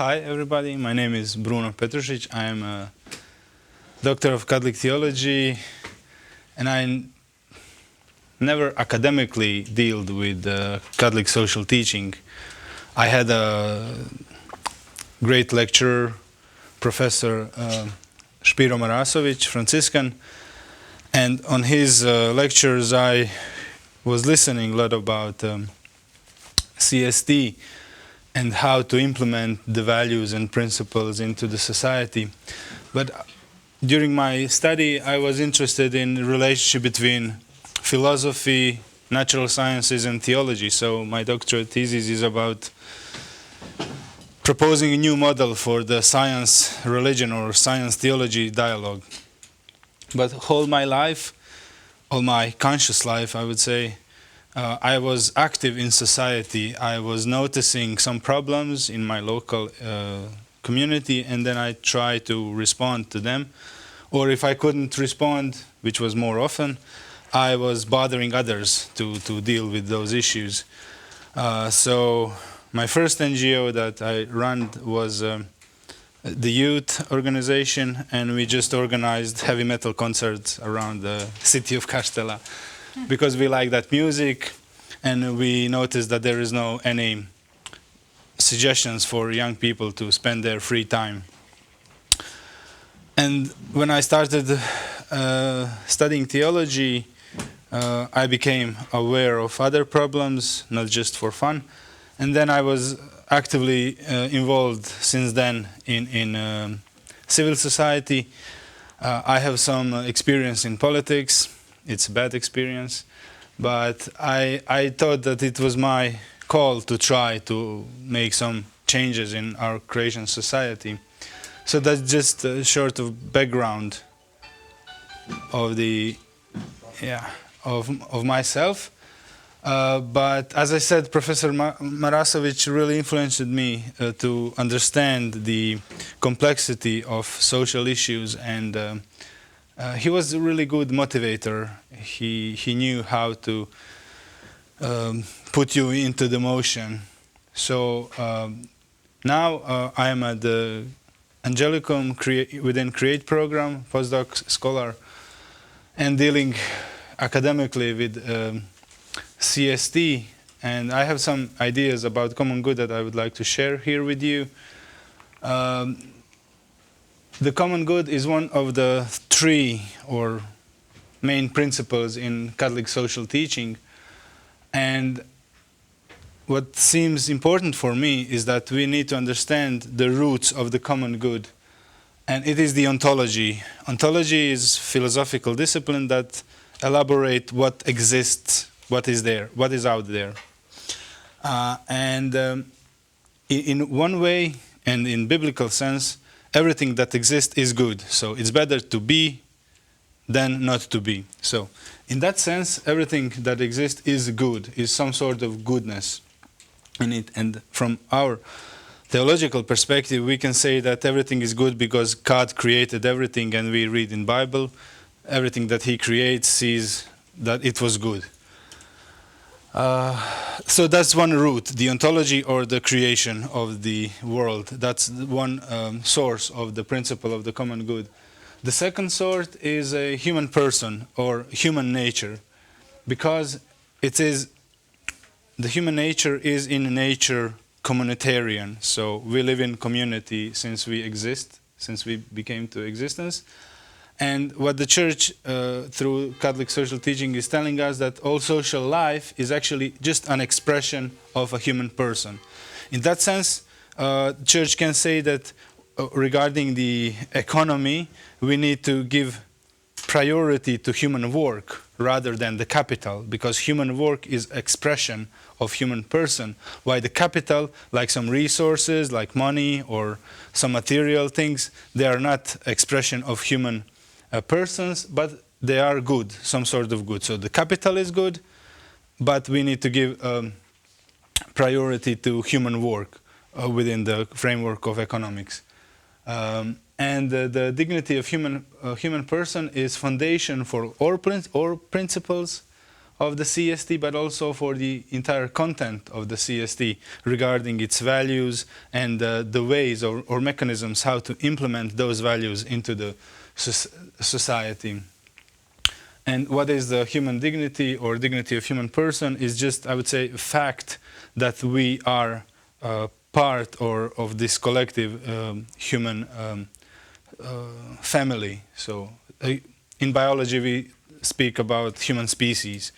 Hi everybody, my name is Bruno Petrušić. I am a doctor of Catholic theology, and I never academically dealt with Catholic social teaching. I had a great lecturer, Professor Spiro Marasović, Franciscan, and on his lectures I was listening a lot about CST and how to implement the values and principles into the society. But during my study I was interested in the relationship between philosophy, natural sciences and theology. So my doctorate thesis is about proposing a new model for the science-religion or science-theology dialogue. But all my life, all my conscious life I would say, I was active in society. I was noticing some problems in my local community, and then I tried to respond to them. Or if I couldn't respond, which was more often, I was bothering others to deal with those issues. So my first NGO that I ran was the youth organization, and we just organized heavy metal concerts around the city of Kaštela. Because we like that music, and we noticed that there is no any suggestions for young people to spend their free time. And when I started studying theology, I became aware of other problems, not just for fun. And then I was actively involved since then in civil society. I have some experience in politics. It's a bad experience, but I thought that it was my call to try to make some changes in our Croatian society. So that's just a short of background of the of myself. But as I said, Professor Marasović really influenced me to understand the complexity of social issues, and he was a really good motivator. He knew how to put you into the motion. So now I am at the Angelicum within Create program, postdoc scholar, and dealing academically with CST. And I have some ideas about common good that I would like to share here with you. The common good is one of the three or main principles in Catholic social teaching. And what seems important for me is that we need to understand the roots of the common good. And it is the ontology. Ontology is philosophical discipline that elaborate what exists, what is there, what is out there. In one way, and in biblical sense, everything that exists is good. So it's better to be than not to be. So in that sense, everything that exists is good, is some sort of goodness in it. And from our theological perspective, we can say that everything is good because God created everything, and we read in Bible, everything that He creates sees that it was good. So that's one root, the ontology or the creation of the world. That's one source of the principle of the common good. The second sort is a human person or human nature, because the human nature is in nature communitarian. So we live in community since we exist, since we became to existence. And what the Church, through Catholic social teaching, is telling us that all social life is actually just an expression of a human person. In that sense, Church can say that regarding the economy, we need to give priority to human work rather than the capital, because human work is expression of human person, while the capital, like some resources, like money or some material things, they are not expression of human persons, but they are good, some sort of good. So the capital is good, but we need to give priority to human work within the framework of economics. And the dignity of human person is foundation for all principles of the CST, but also for the entire content of the CST regarding its values and the ways or mechanisms how to implement those values into the society. And what is the human dignity or dignity of human person is just, I would say, a fact that we are part of this collective human family. So in biology we speak about human species,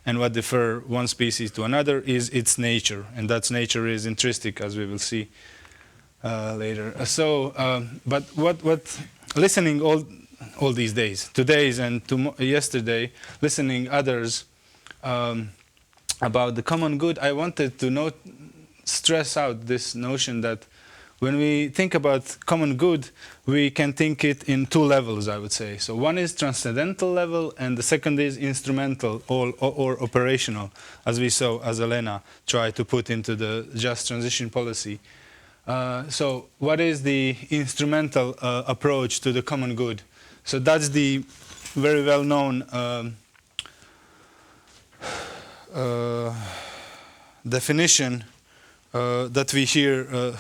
and what differ one species to another is its nature, and that nature is intrinsic, as we will see later. But what listening all these days, today's and yesterday, listening others about the common good, I wanted to stress out this notion that when we think about common good, we can think it in two levels, I would say. So one is transcendental level, and the second is instrumental or operational, as we saw, as Elena tried to put into the just transition policy. So what is the instrumental approach to the common good? So that's the very well-known definition that we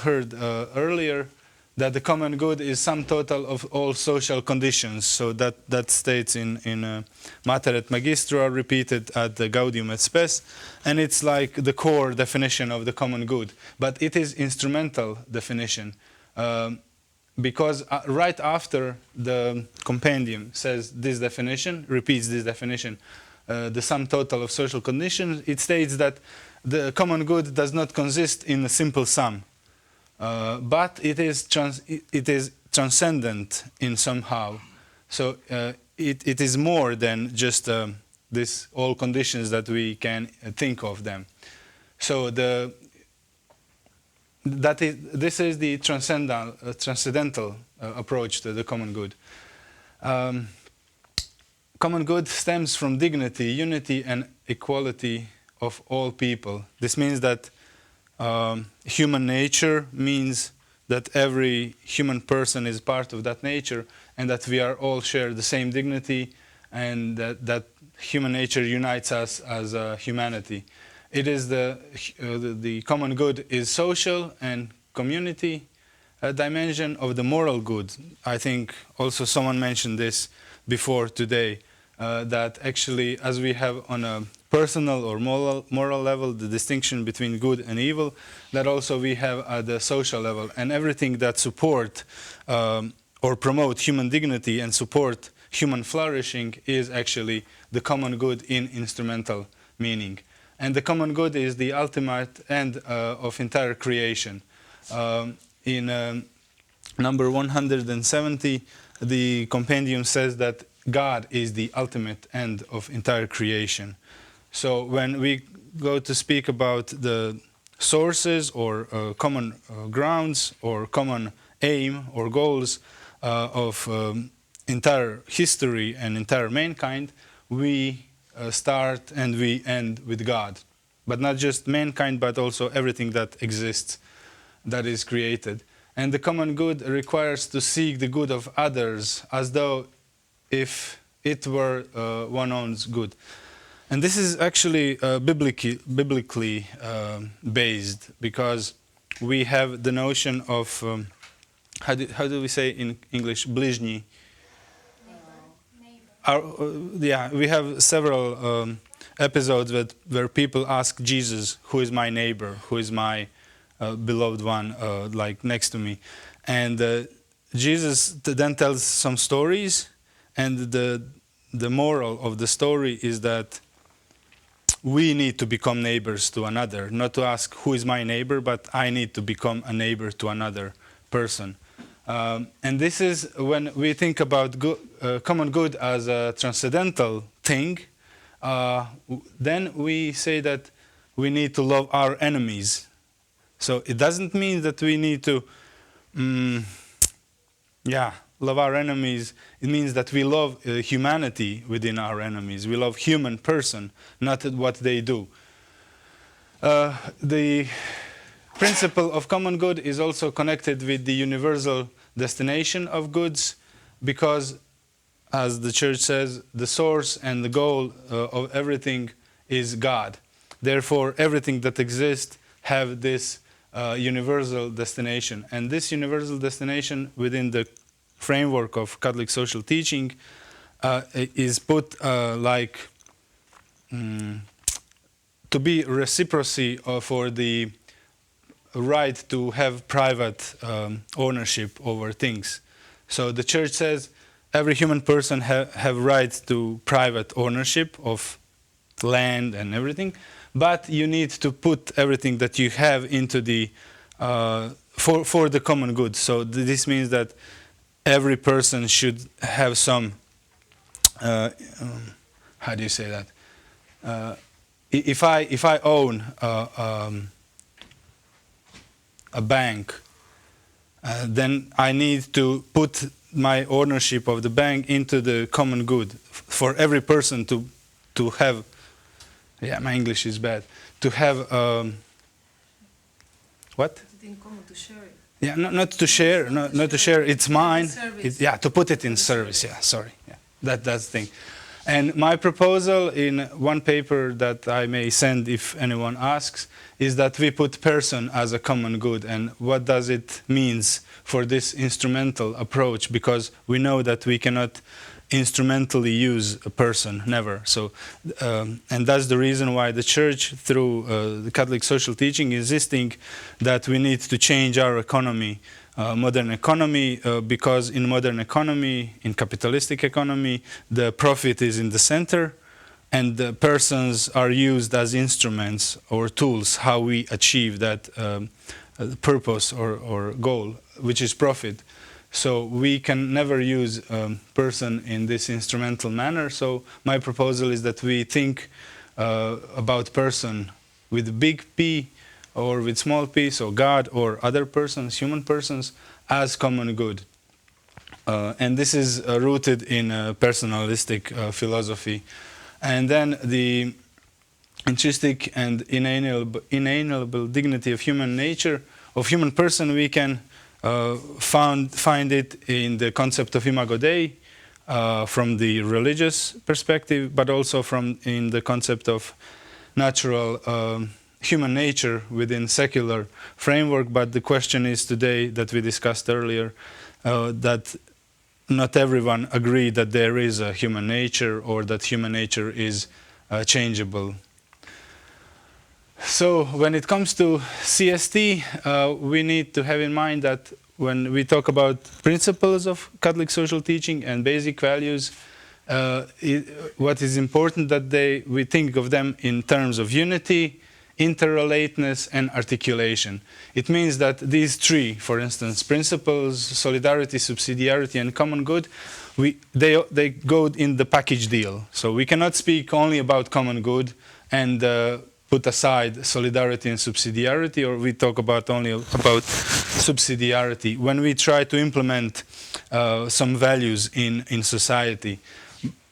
heard earlier, that the common good is sum total of all social conditions. So that states in Mater et Magistra, repeated at the Gaudium et Spes, and it's like the core definition of the common good. But it is instrumental definition, because right after the compendium says this definition, repeats this definition, the sum total of social conditions, it states that the common good does not consist in a simple sum, but it is transcendent in somehow. So it is more than just this all conditions that we can think of them. So this is the transcendental approach to the common good. Common good stems from dignity, unity, and equality of all people. This means that human nature means that every human person is part of that nature, and that we are all share the same dignity, and that human nature unites us as humanity. It is the common good is social and community dimension of the moral good. I think also someone mentioned this before today, that actually, as we have on a personal or moral level the distinction between good and evil, that also we have at the social level, and everything that support or promote human dignity and support human flourishing is actually the common good in instrumental meaning. And the common good is the ultimate end of entire creation. In number 170, the compendium says that God is the ultimate end of entire creation. So when we go to speak about the sources or common grounds or common aim or goals of entire history and entire mankind, we start and we end with God. But not just mankind, but also everything that exists, that is created. And the common good requires to seek the good of others as though if it were one's own good. And this is actually biblically based, because we have the notion of, how do we say in English, bližnji? We have several episodes where people ask Jesus, who is my neighbor, who is my beloved one, like next to me. And Jesus then tells some stories, and the moral of the story is that we need to become neighbors to another, not to ask who is my neighbor, but I need to become a neighbor to another person. And this is when we think about common good as a transcendental thing, then we say that we need to love our enemies. So it doesn't mean that we need to love our enemies. It means that we love humanity within our enemies. We love human person, not what they do. The principle of common good is also connected with the universal destination of goods, because, as the church says, the source and the goal of everything is God. Therefore, everything that exists have this universal destination. And this universal destination within the framework of Catholic social teaching is put to be reciprocity for the right to have private ownership over things. So the church says every human person have right to private ownership of land and everything, but you need to put everything that you have into the for the common good. So this means that every person should have some how do you say that? If I own a bank, then I need to put my ownership of the bank into the common good for every person to have. Yeah, my English is bad. To have what? Put it in common, to share it. Yeah, not to share, not to share. It's mine. Yeah, to put it in service. Yeah, sorry. Yeah, that's the thing. And my proposal in one paper that I may send if anyone asks is that we put person as a common good. And what does it means for this instrumental approach? Because we know that we cannot instrumentally use a person, never. So, and that's the reason why the church, through the Catholic social teaching, is insisting that we need to change our economy, modern economy, because in modern economy, in capitalistic economy, the profit is in the center, and the persons are used as instruments or tools how we achieve that purpose or goal, which is profit. So we can never use person in this instrumental manner. So my proposal is that we think about person with big P or with small p, so God or other persons, human persons, as common good. And this is rooted in personalistic philosophy. And then the intrinsic and inalienable dignity of human nature, of human person, we can find it in the concept of imago Dei from the religious perspective, but also in the concept of natural human nature within secular framework. But the question is today that we discussed earlier that not everyone agree that there is a human nature or that human nature is changeable. So when it comes to CST, we need to have in mind that when we talk about principles of Catholic social teaching and basic values, what is important that we think of them in terms of unity, interrelatedness, and articulation. It means that these three, for instance, principles, solidarity, subsidiarity, and common good, they go in the package deal. So we cannot speak only about common good and put aside solidarity and subsidiarity, or we talk only about subsidiarity when we try to implement some values in society.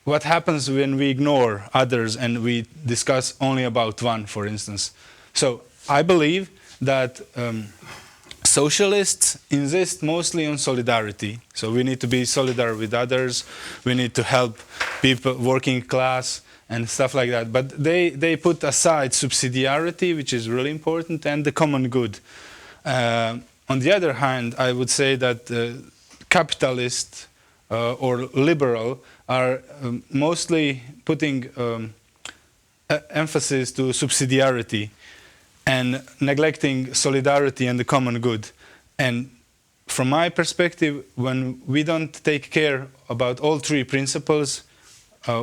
What happens when we ignore others and we discuss only about one, for instance? So I believe that socialists insist mostly on solidarity. So we need to be solidar with others. We need to help people, working class, and stuff like that. But they put aside subsidiarity, which is really important, and the common good. On the other hand, I would say that capitalist or liberal are mostly putting emphasis to subsidiarity and neglecting solidarity and the common good. And from my perspective, when we don't take care about all three principles,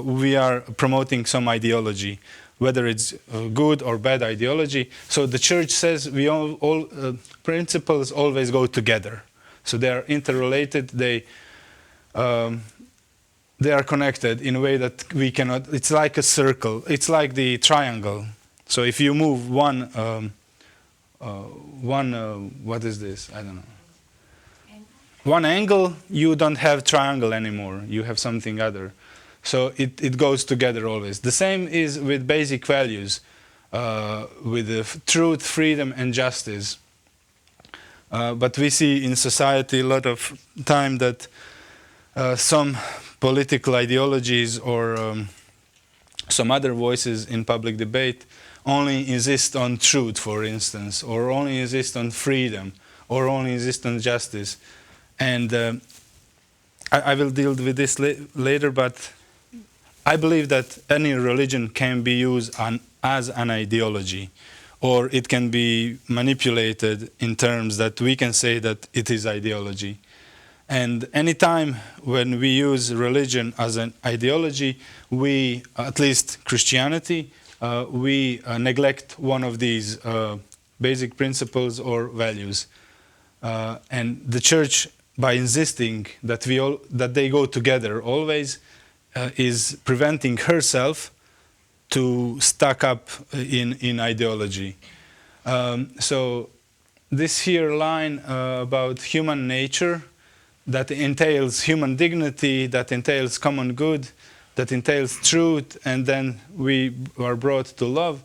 we are promoting some ideology, whether it's good or bad ideology. So the church says all principles always go together. So they are interrelated. They are connected in a way that we cannot. It's like a circle. It's like the triangle. So if you move one, what is this? I don't know. One angle, you don't have triangle anymore. You have something other. So it goes together always. The same is with basic values, with the truth, freedom, and justice. But we see in society a lot of time that some political ideologies or some other voices in public debate only insist on truth, for instance, or only insist on freedom, or only insist on justice. And I will deal with this later, but I believe that any religion can be used as an ideology, or it can be manipulated in terms that we can say that it is ideology. And any time when we use religion as an ideology, we, at least Christianity, we neglect one of these basic principles or values. And the church, by insisting that they go together always, is preventing herself to stuck up in ideology. So this here line about human nature, that entails human dignity, that entails common good, that entails truth, and then we are brought to love.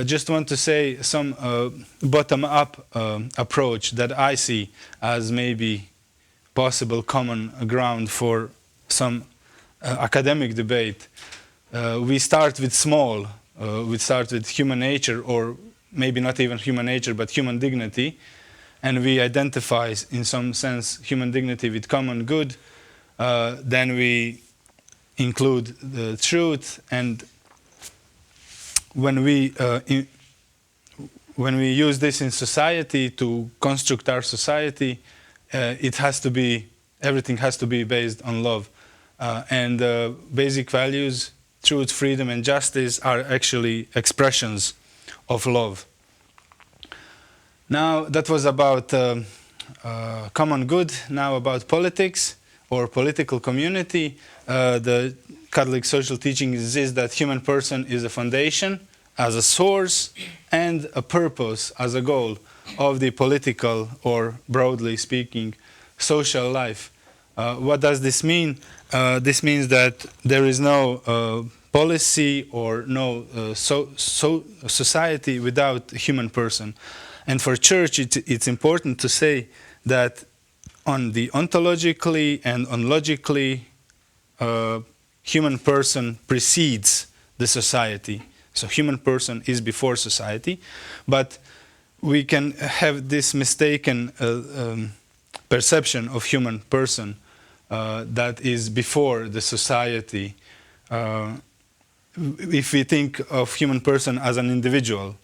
Just want to say some bottom-up approach that I see as maybe possible common ground for some academic debate. We start with small, we start with human nature, or maybe not even human nature, but human dignity, and we identify, in some sense, human dignity with common good. Then we include the truth, and when we use this in society to construct our society, everything has to be based on love, and basic values, truth, freedom, and justice are actually expressions of love. Now that was about common good. Now about politics or political community. The Catholic social teaching is that human person is a foundation, as a source, and a purpose, as a goal of the political, or broadly speaking, social life. What does this mean? This means that there is no policy or no society without a human person. And for church, it's important to say that on the ontologically and ontologically, human person precedes the society. So human person is before society, but we can have this mistaken perception of human person that is before the society. If we think of human person as an individual.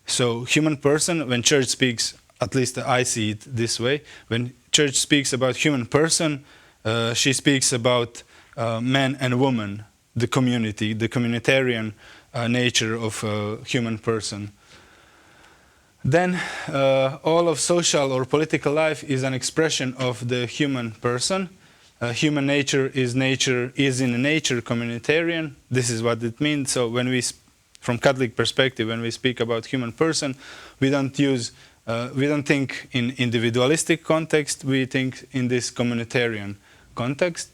So human person, when church speaks, at least I see it this way, when church speaks about human person, she speaks about man and woman, the community, the communitarian nature of human person. Then all of social or political life is an expression of the human person. Human nature is in nature communitarian. This is what it means. So when we, from Catholic perspective, when we speak about human person, we don't think in individualistic context. We think in this communitarian context.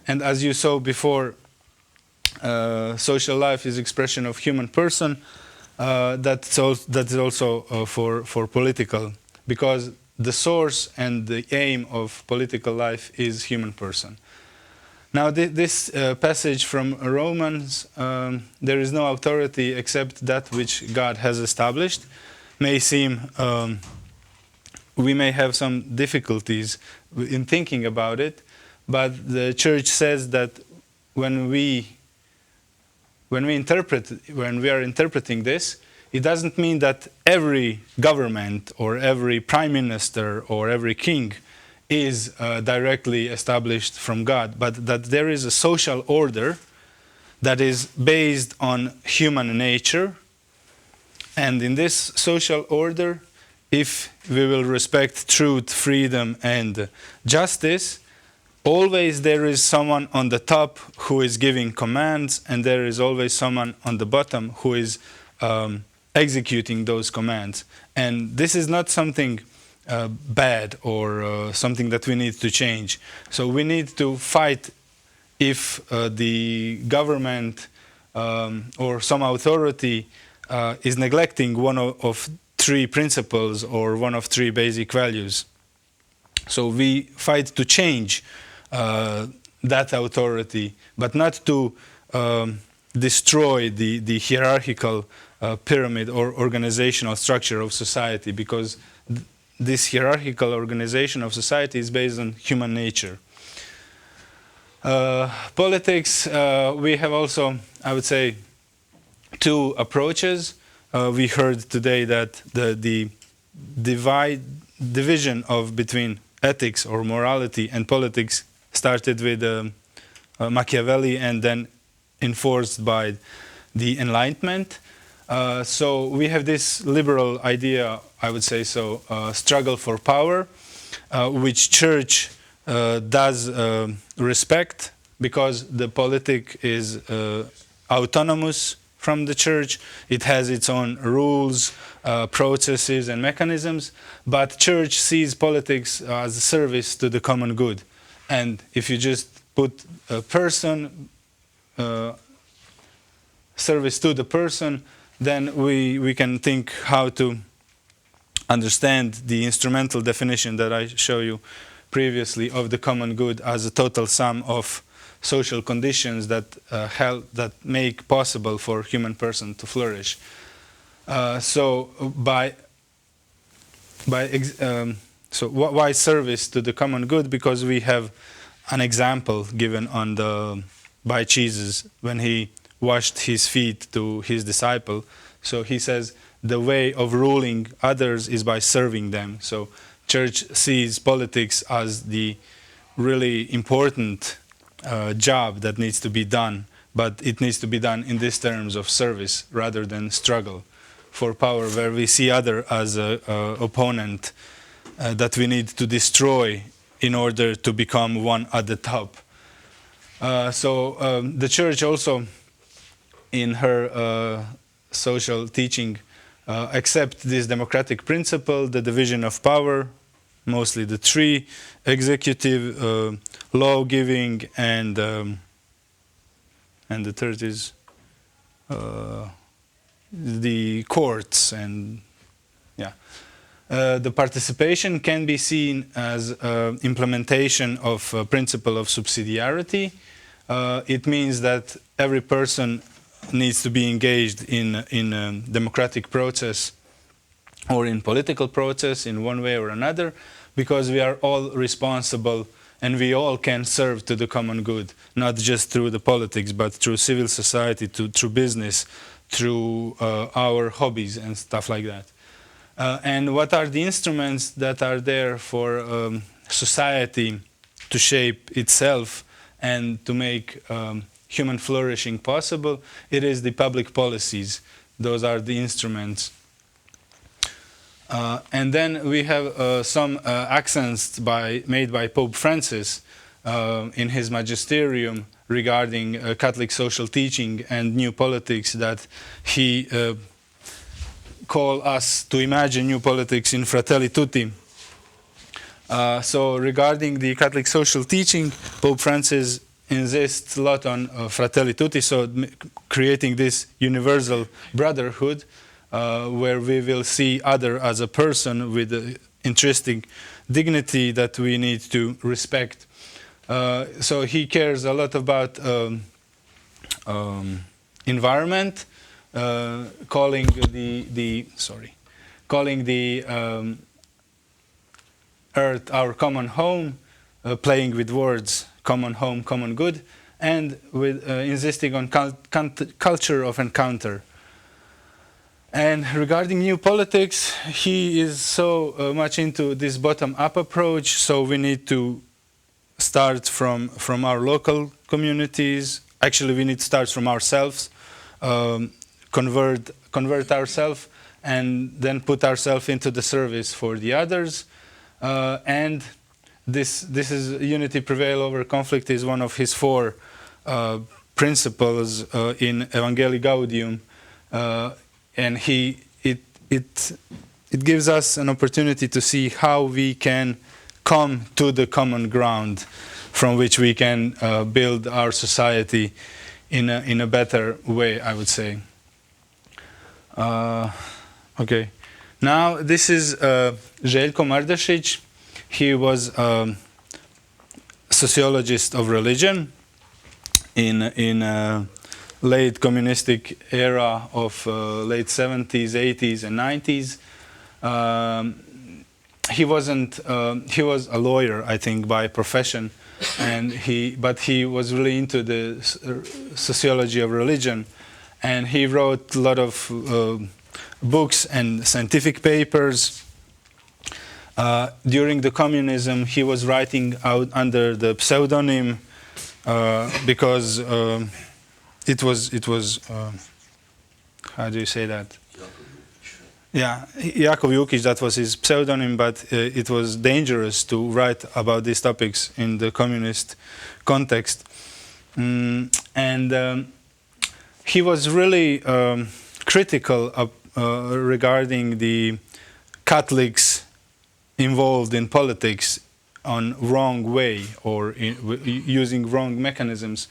And as you saw before, social life is expression of human person. That is also for political, because the source and the aim of political life is human person. Now this passage from Romans, there is no authority except that which God has established, may seem, we may have some difficulties in thinking about it, but the church says that when we are interpreting this, it doesn't mean that every government or every prime minister or every king is directly established from God, but that there is a social order that is based on human nature. And in this social order, if we will respect truth, freedom, and justice, always there is someone on the top who is giving commands, and there is always someone on the bottom who is executing those commands. And this is not something bad or something that we need to change. So we need to fight if the government or some authority is neglecting one of three principles or one of three basic values. So we fight to change that authority, but not to destroy the hierarchical pyramid or organizational structure of society, because this hierarchical organization of society is based on human nature. Politics, we have also, I would say, two approaches. We heard today that the division between ethics or morality and politics started with Machiavelli and then enforced by the Enlightenment. So we have this liberal idea, I would say so, struggle for power, which church does respect, because the politic is autonomous from the church. It has its own rules, processes and mechanisms, but church sees politics as a service to the common good. And if you just put a person, service to the person, then we can think how to understand the instrumental definition that I show you previously of the common good as a total sum of social conditions that that make possible for human person to flourish. So why service to the common good? Because we have an example given by Jesus when he washed his feet to his disciple. So he says the way of ruling others is by serving them. So church sees politics as the really important job that needs to be done, but it needs to be done in these terms of service rather than struggle for power, where we see other as an opponent that we need to destroy in order to become one at the top. So the church also, in her social teaching, accept this democratic principle, the division of power, mostly the three: executive, law giving, and the third is the courts. And yeah, the participation can be seen as implementation of principle of subsidiarity. It means that every person needs to be engaged in a democratic process or in political process in one way or another, because we are all responsible and we all can serve to the common good, not just through the politics, but through civil society, through business, through our hobbies and stuff like that. And what are the instruments that are there for society to shape itself and to make human flourishing possible? It is the public policies. Those are the instruments. And then we have some accents made by Pope Francis in his magisterium regarding Catholic social teaching and new politics, that he call us to imagine new politics in Fratelli Tutti. So regarding the Catholic social teaching, Pope Francis insists a lot on Fratelli Tutti, so creating this universal brotherhood where we will see other as a person with an intrinsic dignity that we need to respect. So he cares a lot about environment, calling the earth our common home, playing with words, common home, common good, and with insisting on culture of encounter. And regarding new politics, he is so much into this bottom-up approach, so we need to start from our local communities. Actually, we need to start from ourselves, convert ourselves, and then put ourselves into the service for the others. And this is unity prevail over conflict is one of his 4 principles in Evangelii Gaudium. And it gives us an opportunity to see how we can come to the common ground from which we can build our society in a better way, I would say. Okay. Now this is Željko Mardešić. He was a sociologist of religion in late communistic era of late 70s, 80s, and 90s. He wasn't. He was a lawyer, I think, by profession, but he was really into the sociology of religion, and he wrote a lot of books and scientific papers. During the communism, he was writing out under the pseudonym because it was how do you say that? Yeah, Jakov Jukić, that was his pseudonym, but it was dangerous to write about these topics in the communist context. He was really critical regarding the Catholics involved in politics on wrong way or using wrong mechanisms.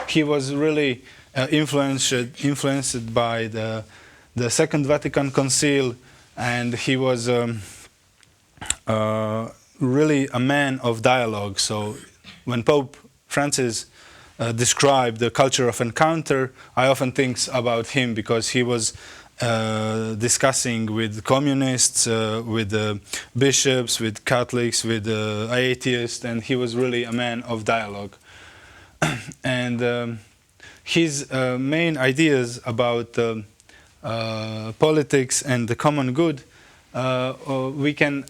He was really influenced by the Second Vatican Council, and he was really a man of dialogue. So when Pope Francis described the culture of encounter, I often think about him, because he was discussing with communists, with bishops, with Catholics, with atheists, and he was really a man of dialogue. And his main ideas about politics and the common good, we can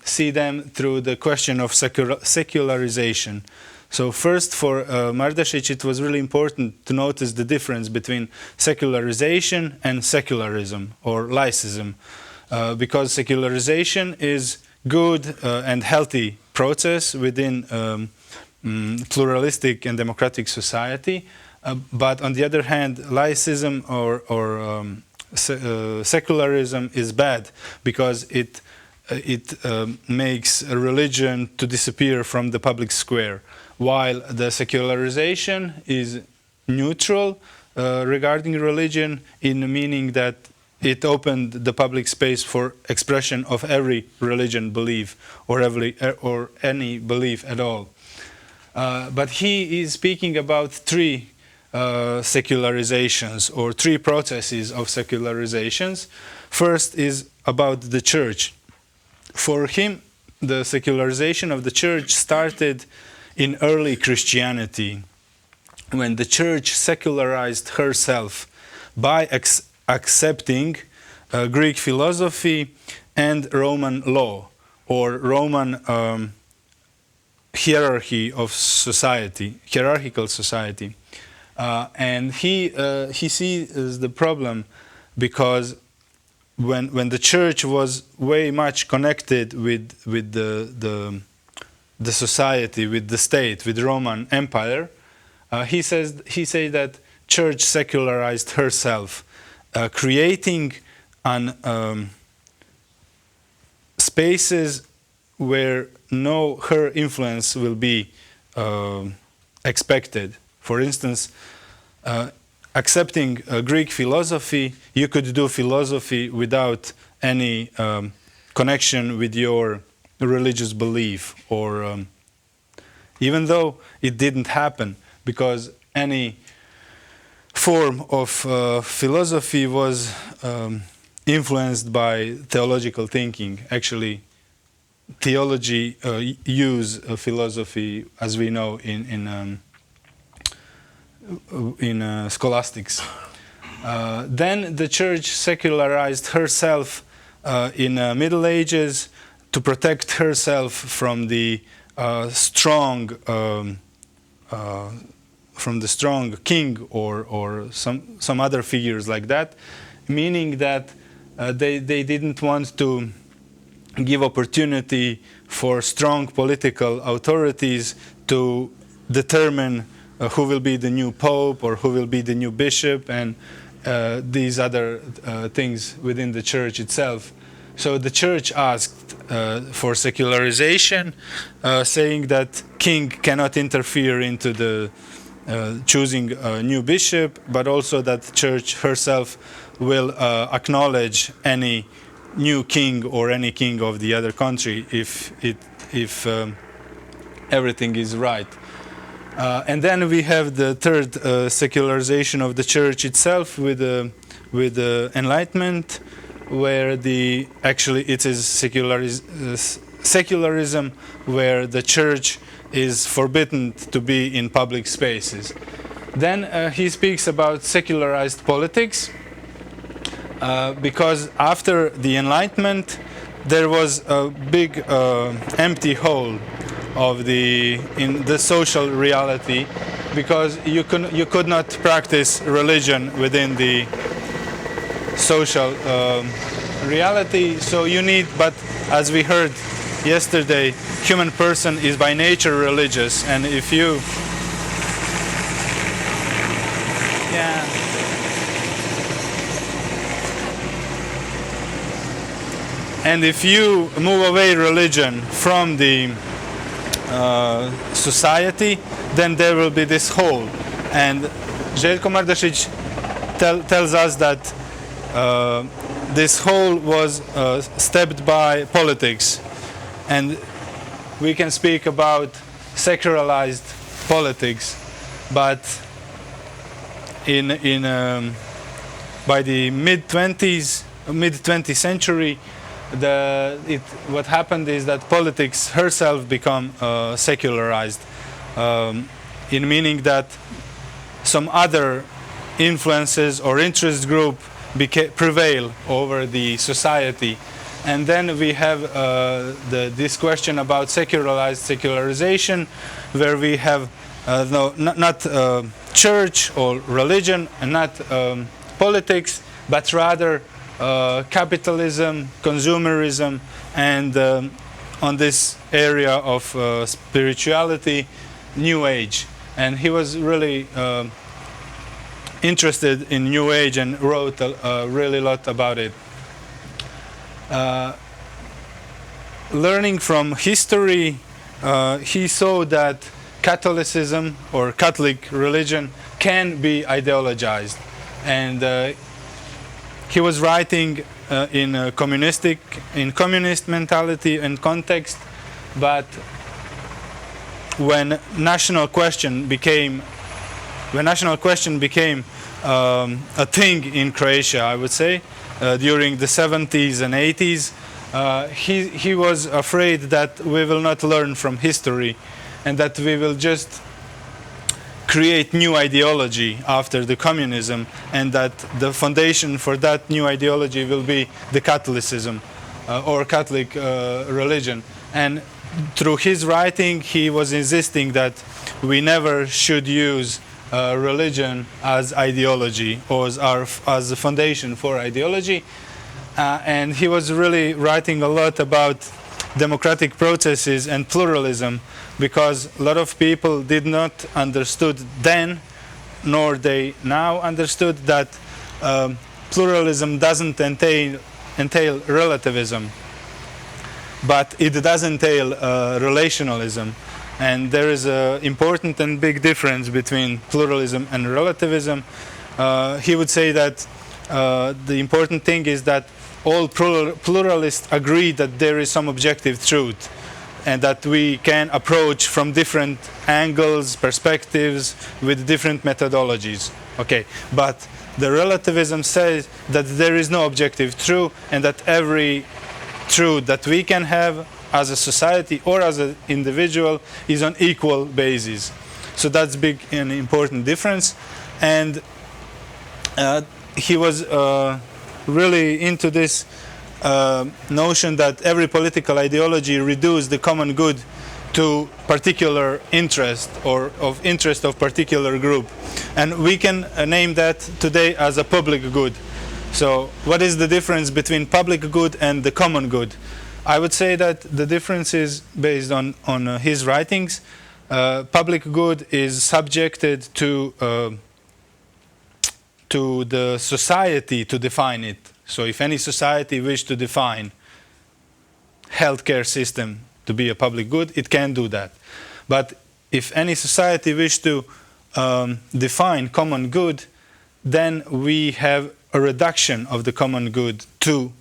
see them through the question of secularization. So first, for Mardašić, it was really important to notice the difference between secularization and secularism or laicism, because secularization is good and healthy process within pluralistic and democratic society. But on the other hand, laicism or secularism is bad, because it makes a religion to disappear from the public square, while the secularization is neutral regarding religion, in the meaning that it opened the public space for expression of every religion belief or any belief at all. But he is speaking about three secularizations, or three processes of secularizations. First is about the church. For him, the secularization of the church started in early Christianity, when the church secularized herself by accepting Greek philosophy and Roman law, or Roman hierarchy of society, hierarchical society. And he sees the problem, because when the church was way much connected with the society, with the state, with Roman Empire, he says that church secularized herself, creating spaces where her influence will be expected. For instance, accepting Greek philosophy, you could do philosophy without any connection with your religious belief, or even though it didn't happen, because any form of philosophy was influenced by theological thinking. Actually, theology use philosophy, as we know, in scholastics. Then the church secularized herself in Middle Ages to protect herself from the strong king or some other figures like that, meaning that they didn't want to give opportunity for strong political authorities to determine who will be the new pope or who will be the new bishop, and these other things within the church itself. So the church asked for secularization, saying that king cannot interfere into the choosing a new bishop, but also that the church herself will acknowledge any new king or any king of the other country if everything is right. And then we have the third secularization of the church itself with the Enlightenment, where actually it is secularism, where the church is forbidden to be in public spaces. Then he speaks about secularized politics, because after the Enlightenment there was a big empty hole in the social reality, because you could not practice religion within the social reality. So you need, but as we heard yesterday, human person is by nature religious, and if you move away religion from the society, then there will be this hole. And Željko Mardašić tells us that this hole was stepped by politics, and we can speak about secularized politics, but by the mid-20th century, what happened is that politics herself become secularized, in meaning that some other influences or interest group prevail over the society. And then we have this question about secularization, where we have not church or religion, and not politics, but rather capitalism, consumerism, and on this area of spirituality, New Age. And he was really interested in New Age and wrote a really lot about it. Learning from history, he saw that Catholicism or Catholic religion can be ideologized, and he was writing in communist mentality and context, but when national question became a thing in Croatia, I would say, during the 70s and 80s, he was afraid that we will not learn from history, and that we will just create new ideology after the communism, and that the foundation for that new ideology will be the Catholicism or Catholic religion. And through his writing, he was insisting that we never should use religion as ideology or as a foundation for ideology. And he was really writing a lot about democratic processes and pluralism, because a lot of people did not understood then, nor they now understood, that pluralism doesn't entail relativism, but it does entail relationalism. And there is an important and big difference between pluralism and relativism. He would say that the important thing is that all pluralists agree that there is some objective truth, and that we can approach from different angles, perspectives, with different methodologies. Okay, but the relativism says that there is no objective truth, and that every truth that we can have as a society or as an individual is on equal basis. So that's big and important difference. And he was really into this notion that every political ideology reduces the common good to particular interest or of interest of particular group, and we can name that today as a public good. So what is the difference between public good and the common good? I would say that the difference is based on his writings. Public good is subjected to the society to define it. So if any society wish to define healthcare system to be a public good, it can do that. But if any society wish to define common good, then we have a reduction of the common good to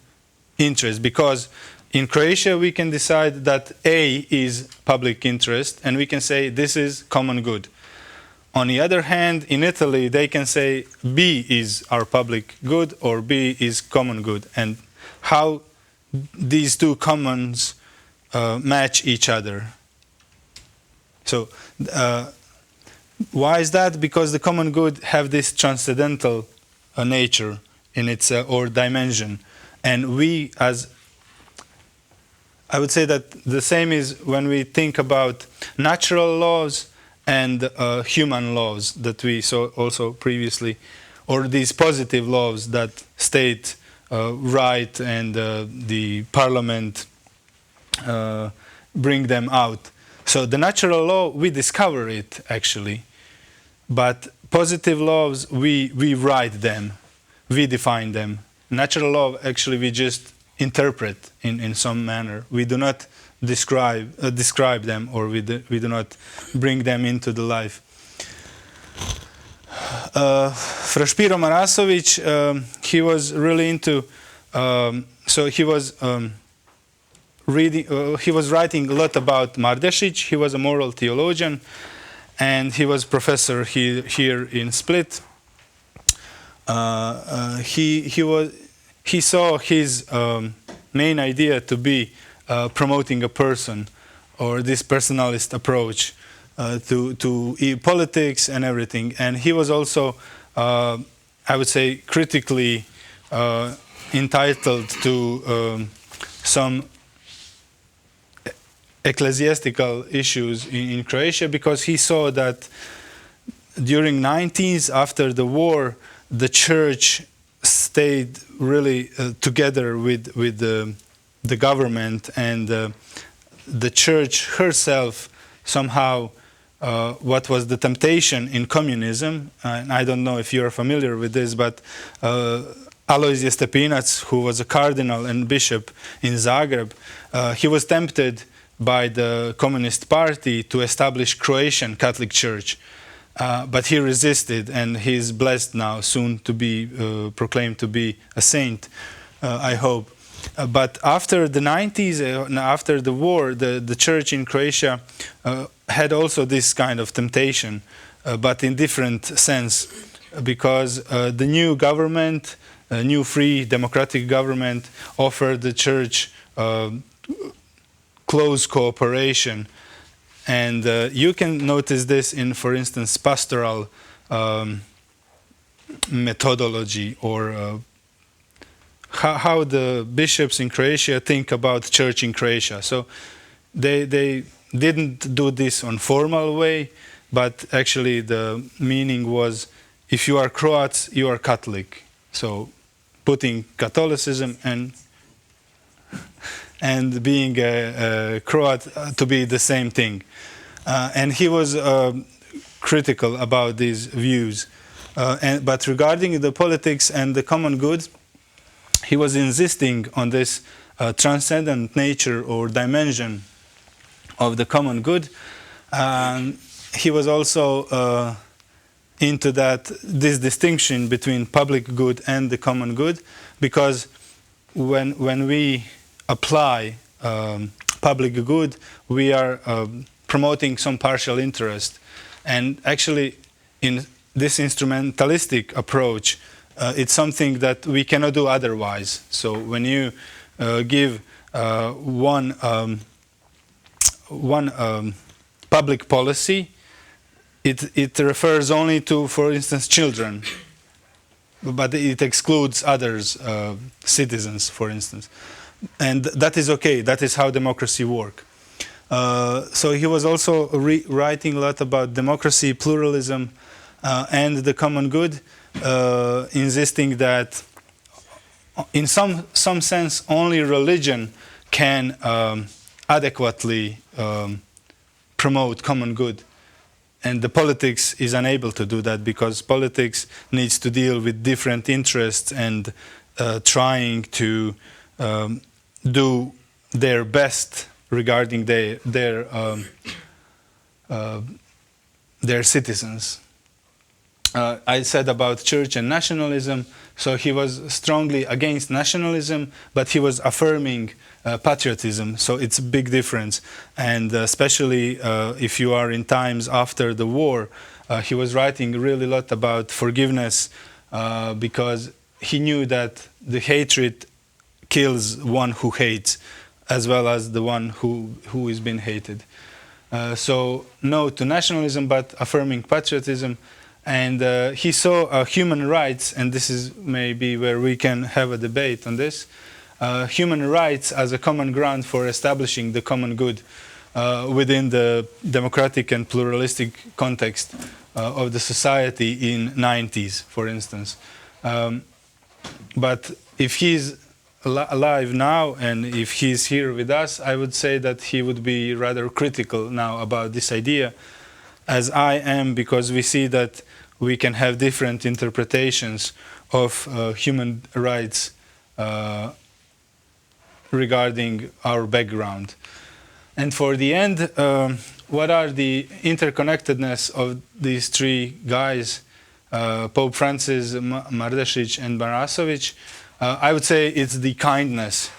interest, because in Croatia we can decide that A is public interest, and we can say this is common good. On the other hand, in Italy, they can say B is our public good or B is common good, and how these two commons match each other. So why is that? Because the common good have this transcendental nature in its or dimension, and we, as I would say that the same is when we think about natural laws and human laws that we saw also previously, or these positive laws that state right and the parliament bring them out. So the natural law, we discover it actually, but positive laws, we write them, we define them. Natural law, actually, we just interpret in some manner. We do not describe them, or we do not bring them into the life. Fra Špiro Marasović, he was really into, so he was he was writing a lot about Mardešić. He was a moral theologian, and he was professor here in Split. He saw his main idea to be promoting a person, or this personalist approach to politics and everything. And he was also, I would say, critically entitled to some ecclesiastical issues in Croatia, because he saw that during 90s, after the war, the church stayed really together with the government, and the church herself somehow, what was the temptation in communism, and I don't know if you're familiar with this, but Alojzije Stepinac, who was a cardinal and bishop in Zagreb, he was tempted by the Communist Party to establish Croatian Catholic Church. But he resisted, and he is blessed now, soon to be proclaimed to be a saint, I hope. But after the 90s, after the war, the church in Croatia had also this kind of temptation, but in different sense, because the new government, a new free democratic government, offered the church close cooperation. And you can notice this in, for instance, pastoral methodology, or how the bishops in Croatia think about church in Croatia. So they didn't do this on formal way, but actually the meaning was, if you are Croats, you are Catholic. So putting Catholicism and being a Croat to be the same thing. And he was critical about these views. But regarding the politics and the common good, he was insisting on this transcendent nature or dimension of the common good. He was also into this distinction between public good and the common good, because when we apply public good, we are promoting some partial interest. And actually, in this instrumentalistic approach, it's something that we cannot do otherwise. So when you give one public policy, it refers only to, for instance, children, but it excludes others, citizens, for instance. And that is okay. That is how democracy works. So he was also writing a lot about democracy, pluralism, and the common good, insisting that in some sense only religion can adequately promote common good. And the politics is unable to do that, because politics needs to deal with different interests and trying to do their best regarding their citizens. I said about church and nationalism, so he was strongly against nationalism, but he was affirming patriotism, so it's a big difference. And especially if you are in times after the war, He was writing really a lot about forgiveness because he knew that the hatred kills one who hates as well as the one who is being hated. So no to nationalism, but affirming patriotism. And he saw human rights, and this is maybe where we can have a debate on this, human rights as a common ground for establishing the common good within the democratic and pluralistic context of the society in 90s, for instance. But if he's alive now and if he's here with us, I would say that he would be rather critical now about this idea, as I am, because we see that we can have different interpretations of human rights regarding our background. And for the end, what are the interconnectedness of these three guys, Pope Francis, Mardešić, and Marasović? I would say it's the kindness,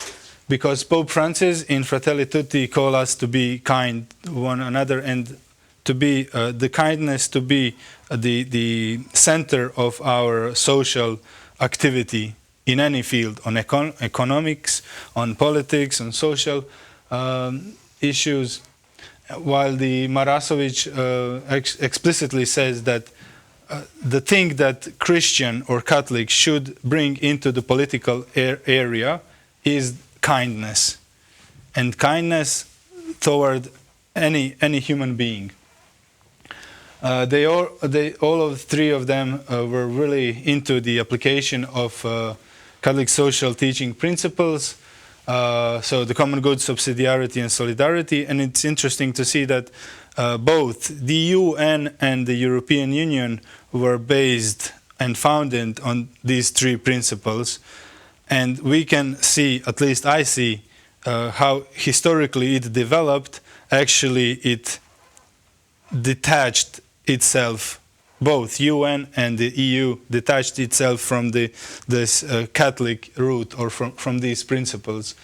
because Pope Francis in Fratelli Tutti call us to be kind one another and to be the kindness to be the center of our social activity in any field, on economics, on politics, on social issues, while the Marasović explicitly says that the thing that Christian or Catholic should bring into the political area is kindness, and kindness toward any human being. All of three of them were really into the application of Catholic social teaching principles, so the common good, subsidiarity, and solidarity. And it's interesting to see that both the UN and the European Union were based and founded on these three principles. And we can see, at least I see, how historically it developed. Actually, it detached itself, both UN and the EU detached itself from this Catholic root or from these principles.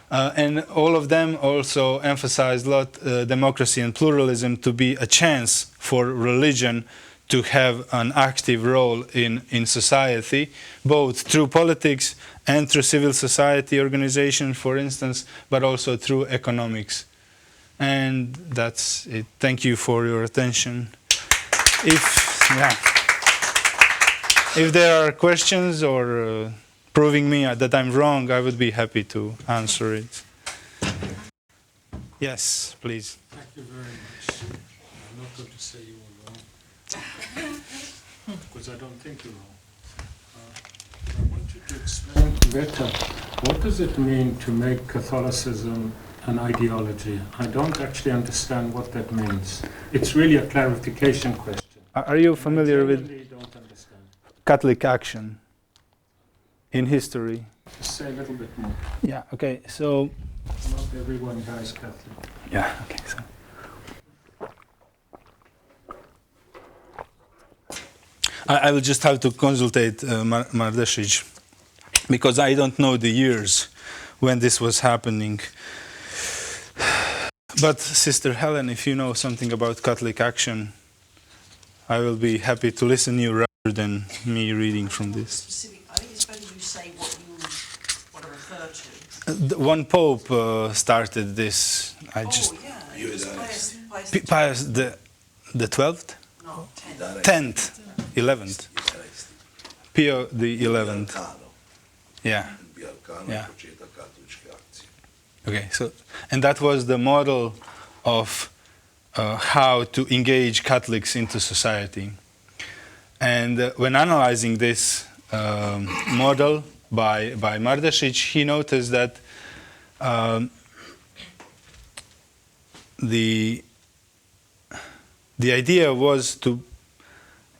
And all of them also emphasized a lot democracy and pluralism to be a chance for religion to have an active role in society, both through politics and through civil society organizations, for instance, but also through economics. And that's it. Thank you for your attention. If there are questions or proving me that I'm wrong, I would be happy to answer it. Yes, please. Thank you very much. I'm not going to say you were wrong, because I don't think you're wrong. I want you to explain better, what does it mean to make Catholicism an ideology? I don't actually understand what that means. It's really a clarification question. Are you familiar with don't understand. Catholic action in history? Just say a little bit more. Yeah, okay, so... Not everyone here is Catholic. Yeah, okay, so... I will just have to consultate Mardešić, because I don't know the years when this was happening. But Sister Helen, if you know something about Catholic action, I will be happy to listen to you rather than me reading from this. Specific, I think it's better you say what you want to refer to. One pope started this. Pius the 12th? No, 10th. 10th, 11th. Pio the 11th. Yeah. Yeah. Okay, so, and that was the model of how to engage Catholics into society. And when analyzing this model by Mardešić, he noticed that the idea was to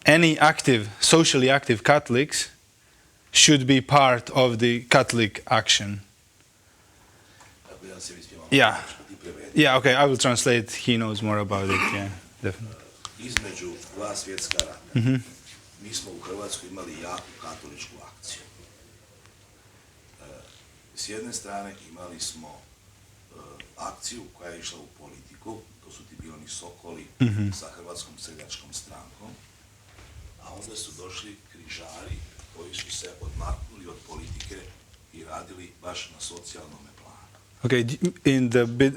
any socially active Catholics should be part of the Catholic action. Yeah. Yeah, okay, I will translate. He knows more about it. Yeah, definitely. Između dva svjetska rata, mi smo u Hrvatskoj imali jaku katoličku akciju. S jedne strane imali smo akciju koja je išla u politiku, to su ti bili oni Sokoli sa Hrvatskom seljačkom strankom, a onda su došli križari koji su se odmaknuli od politike i radili baš na socijalnom planu. Okay,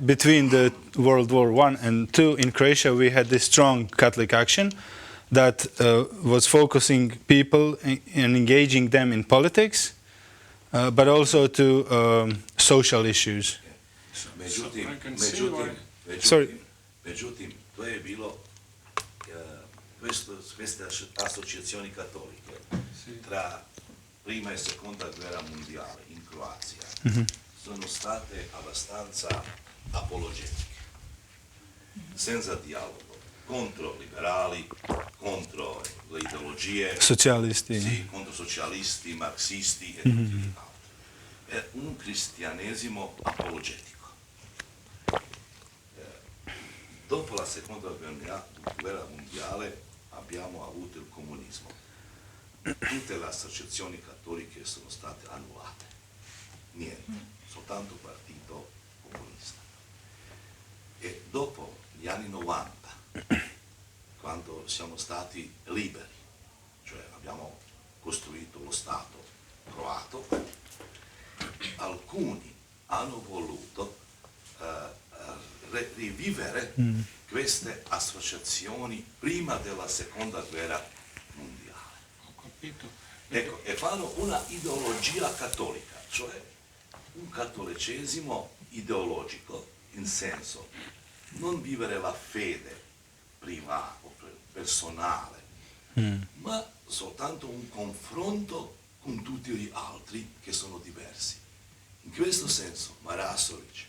between the World War I and II in Croatia, we had this strong Catholic action that was focusing people and engaging them in politics, but also to social issues. Međutim, to je bilo queste associazioni cattoliche tra prima e seconda guerra mondiale in Croazia sono state abbastanza apologetiche, senza dialogo, contro liberali, contro le ideologie, Socialisti. sì, contro socialisti, marxisti e tutti gli altri. È un cristianesimo apologetico. Dopo la seconda guerra mondiale abbiamo avuto il comunismo. Tutte le associazioni cattoliche sono state annullate. Niente, soltanto partito comunista. E dopo gli anni 90, quando siamo stati liberi, cioè abbiamo costruito lo Stato croato, alcuni hanno voluto rivivere queste associazioni prima della seconda guerra mondiale. Ho capito. Ecco, e fanno una ideologia cattolica, cioè un cattolicesimo ideologico, in senso non vivere la fede privata, personale, ma soltanto un confronto con tutti gli altri che sono diversi. In questo senso Marasović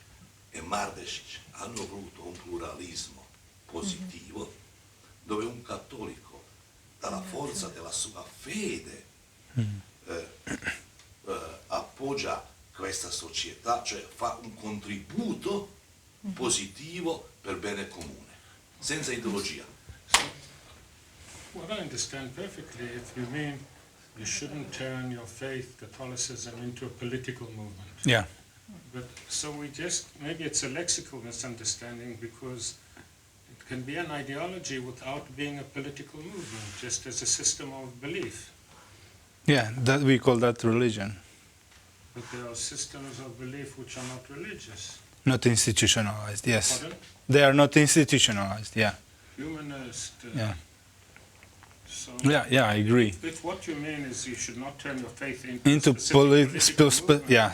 e Mardešić hanno voluto un pluralismo positivo dove un cattolico dalla forza della sua fede appoggia questa società, cioè fa un contributo positivo per bene comune, senza ideologia. So, what I understand perfectly, if you mean you shouldn't turn your faith, Catholicism, into a political movement. Yeah. But so we just, maybe it's a lexical misunderstanding because it can be an ideology without being a political movement, just as a system of belief. Yeah, that we call that religion. But there are systems of belief which are not religious. Not institutionalized, yes. Pardon? They are not institutionalized, yeah. Humanist. Yeah. So Yeah, I agree. if what you mean is you should not turn your faith Into political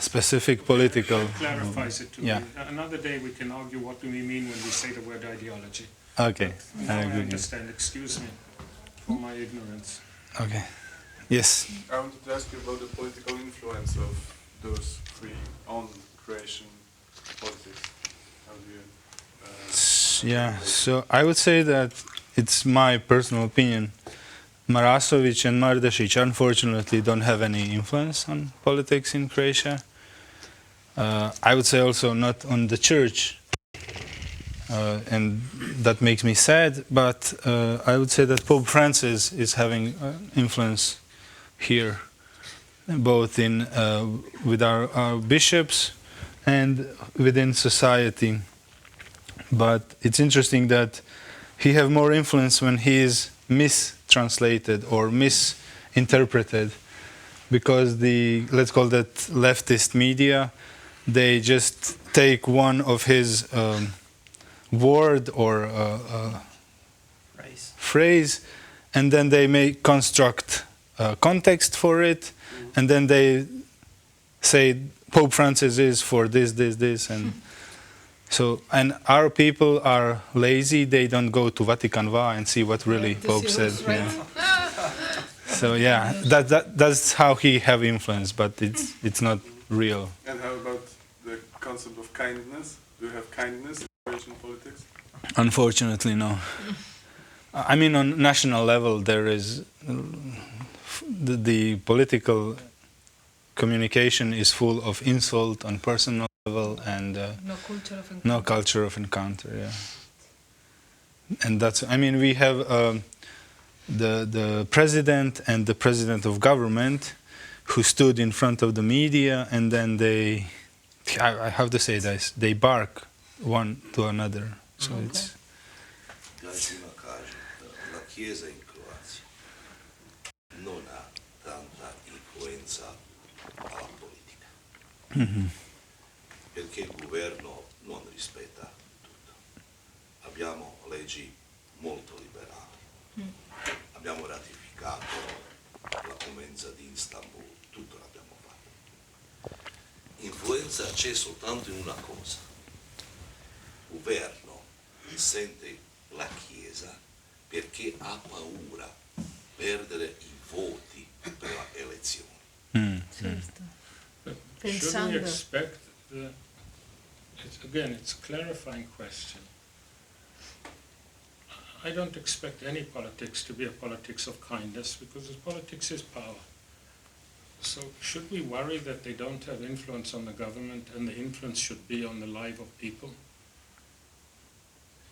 specific political. that clarifies it to Yeah. me. Another day we can argue what do we mean when we say the word ideology. Okay, Now I I agree. understand. Excuse me for my ignorance. Okay. Yes. I wanted to ask you about the political influence of those three on Croatian politics. How do you? Yeah. So I would say that it's my personal opinion. Marasović and Mardešić unfortunately don't have any influence on politics in Croatia. I would say also not on the church, and that makes me sad. But I would say that Pope Francis is having influence here, both in with our bishops and within society. But it's interesting that he have more influence when he is mistranslated or misinterpreted, because the, let's call that leftist media, they just take one of his word or phrase, and then they may construct context for it, and then they say Pope Francis is for this, and so, and our people are lazy. They don't go to Vatican Va and see what really Pope said. Yeah. So yeah, that's how he have influence, but it's not real. And how about the concept of kindness? Do you have kindness in Croatian politics? Unfortunately, no. I mean, on national level, there is the political communication is full of insult on personal level and no culture of encounter. Yeah, and that's. I mean, we have the president and the president of government who stood in front of the media, and then they, I have to say this, they bark one to another. So it's Gazzina kaže, la Chiesa in Croazia non ha tanta influenza alla politica, perché il governo non rispetta tutto. Abbiamo leggi molto liberali, abbiamo ratificato la Convenzione di Istanbul, tutto l'abbiamo fatto. Influenza c'è soltanto in una cosa: il governo sente la Chiesa perché ha paura di perdere i voti per le elezioni. Certo. But should Pensando. we expect it's a clarifying question. I don't expect any politics to be a politics of kindness, because politics is power. So should we worry that they don't have influence on the government, and the influence should be on the life of people?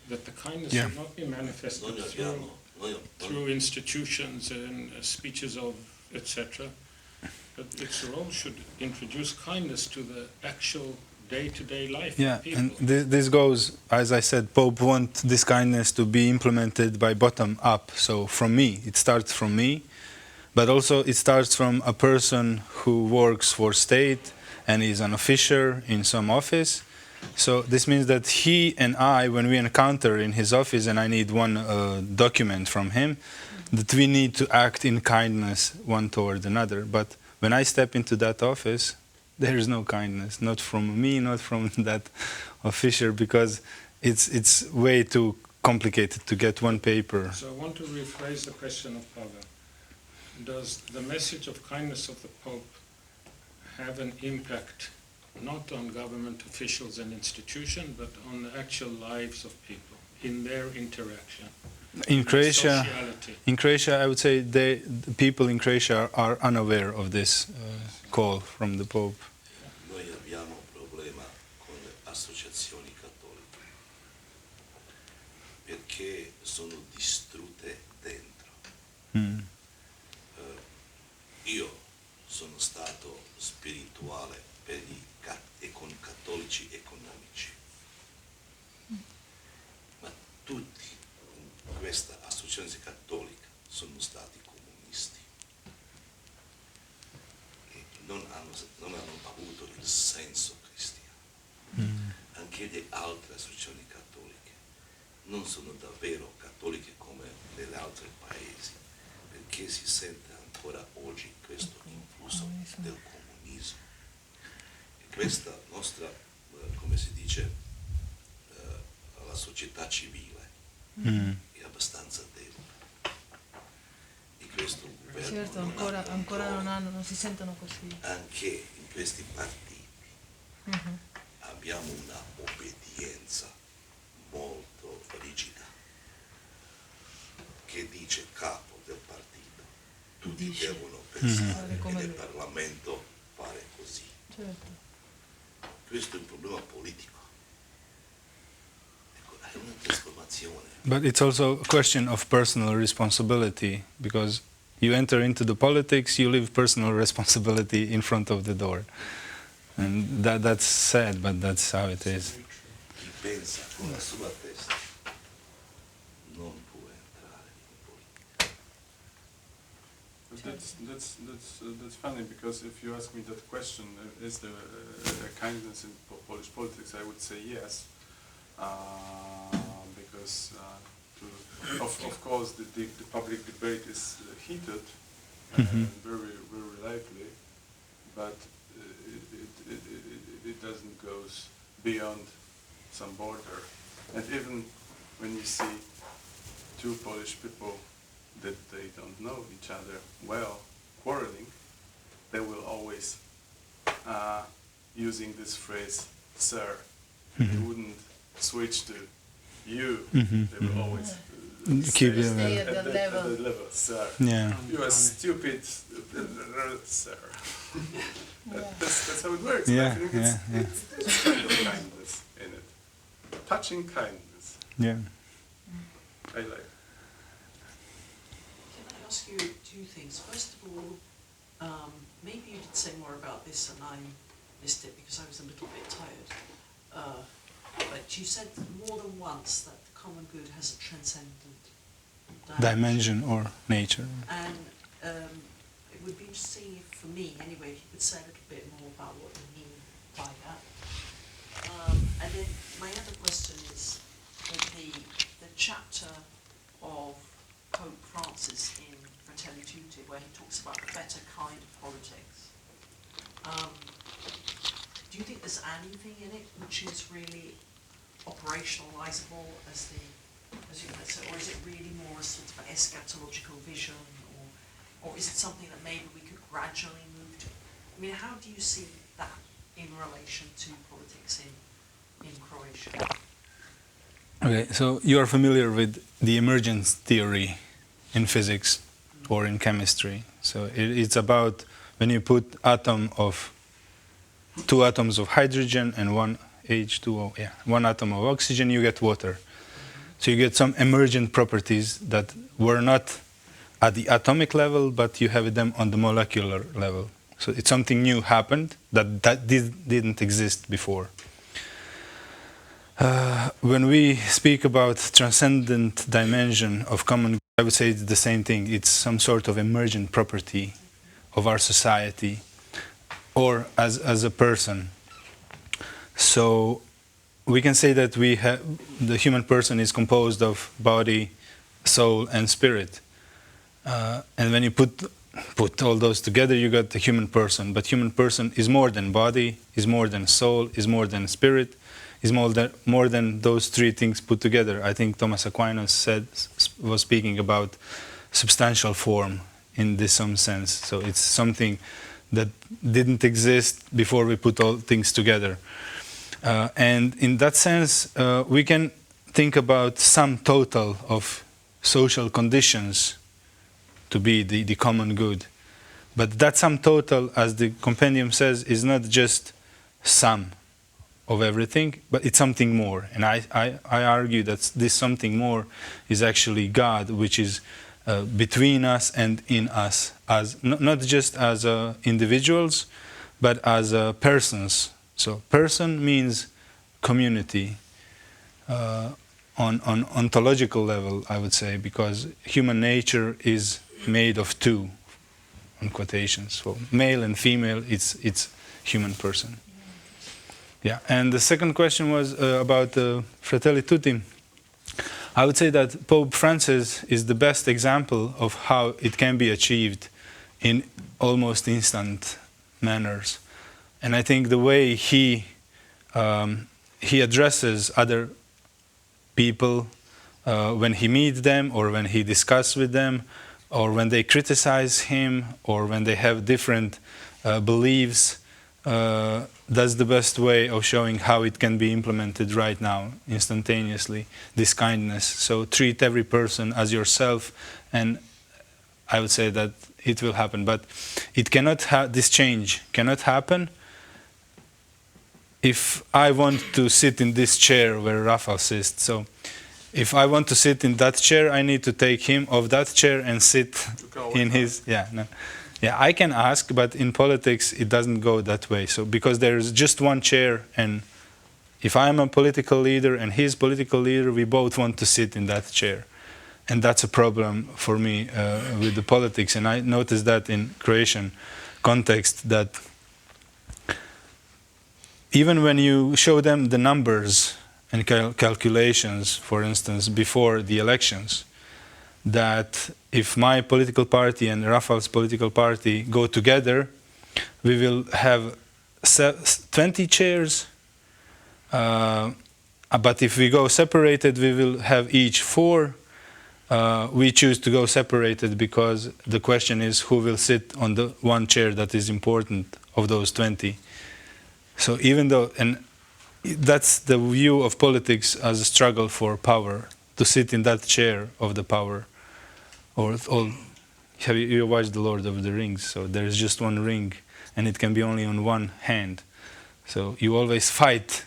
That the kindness Yeah. should not be manifested Noi through institutions and speeches of etc. But its role should introduce kindness to the actual day-to-day life yeah, of people. and this goes, as I said, Pope wants this kindness to be implemented by bottom up. So from me, it starts from me, but also it starts from a person who works for state and is an official in some office. So this means that he and I, when we encounter in his office and I need one document from him, that we need to act in kindness one toward another. But when I step into that office, there is no kindness, not from me, not from that official, because it's way too complicated to get one paper. So I want to rephrase the question of Pavel. Does the message of kindness of the Pope have an impact not on government officials and institutions, but on the actual lives of people in their interaction? In Croatia, Sociality. I would say the people in Croatia are unaware of this call from the Pope. Noi abbiamo un problema con le associazioni cattoliche, perché sono distrutte dentro. Io sono stato spirituale per con cattolici economici, ma tutti in questa associazione cattolica sono stati comunisti e non hanno avuto il senso cristiano. Anche le altre associazioni cattoliche non sono davvero cattoliche come negli altri paesi, perché si sente ancora oggi questo influsso del comunismo. E questa nostra, come si dice, la società civile è abbastanza debole. E questo governo Certo, non ancora ha non si sentono così. anche in questi partiti abbiamo una obbedienza molto rigida che dice il capo del partito, tutti devono pensare e nel Parlamento fare così. Certo. Questo è un problema politico. Ecco, è una trasformazione. But it's also a question of personal responsibility, because you enter into the politics, you leave personal responsibility in front of the door. And that's sad, but that's how it is. Chi pensa con la sua testa non può entrare in politica. But that's funny, because if you ask me that question, is there kindness in Polish politics, I would say yes, because of course the public debate is heated and very lively, but it doesn't go beyond some border. And even when you see two Polish people that they don't know each other well, quarreling, they will always using this phrase, sir. They wouldn't switch to you. They will always Keep it Stay at at that that level. level, sir. Yeah. You are stupid, sir. That's how it works. Yeah, I think it's kind of kindness in it. Touching kindness. Yeah. I like. Can I ask you two things? First of all, maybe you did say more about this and I missed it because I was a little bit tired. but you said more than once that the common good has a transcendent Dimension or nature. And it would be interesting if, for me anyway, if you could say a little bit more about what you mean by that. And then my other question is that the chapter of Pope Francis in Fratelli Tutti, where he talks about the better kind of politics. Do you think there's anything in it which is really operationalizable as you know, so, or is it really more a sort of eschatological vision, or is it something that maybe we could gradually move to? I mean, how do you see that in relation to politics in Croatia? Okay, so you are familiar with the emergence theory in physics or in chemistry. So it's about when you put two atoms of hydrogen and one H2O, one atom of oxygen, you get water. So you get some emergent properties that were not at the atomic level, but you have them on the molecular level. So it's something new happened that didn't exist before. When we speak about transcendent dimension of common, I would say it's the same thing. It's some sort of emergent property of our society or as a person. So we can say that the human person is composed of body, soul, and spirit. And when you put all those together, you got the human person. But human person is more than body, is more than soul, is more than spirit, is more than those three things put together. I think Thomas Aquinas was speaking about substantial form in this some sense. So it's something that didn't exist before we put all things together. And in that sense, we can think about sum total of social conditions to be the common good. But that sum total, as the compendium says, is not just sum of everything, but it's something more. And I argue that this something more is actually God, which is between us and in us, as not just as individuals, but as persons. So person means community on ontological level, I would say, because human nature is made of two, in quotations. So male and female, it's human person. Yeah, and the second question was about Fratelli Tutti. I would say that Pope Francis is the best example of how it can be achieved in almost instant manners. And I think the way he addresses other people when he meets them, or when he discusses with them, or when they criticize him, or when they have different beliefs, that's the best way of showing how it can be implemented right now, instantaneously, this kindness. So treat every person as yourself, and I would say that it will happen. But it cannot this change cannot happen if I want to sit in this chair where Rafael sits. So if I want to sit in that chair, I need to take him off that chair and sit in his... Yeah, I can ask, but in politics it doesn't go that way. So because there's just one chair, and if I'm a political leader and he's political leader, we both want to sit in that chair. And that's a problem for me with the politics. And I noticed that in Croatian context, that even when you show them the numbers and calculations, for instance, before the elections, that if my political party and Rafael's political party go together, we will have 20 chairs, but if we go separated, we will have each 4. We choose to go separated because the question is who will sit on the one chair that is important of those 20. So even though, and that's the view of politics as a struggle for power, to sit in that chair of the power. Or have you watched The Lord of the Rings? So there's just one ring, and it can be only on one hand. So you always fight,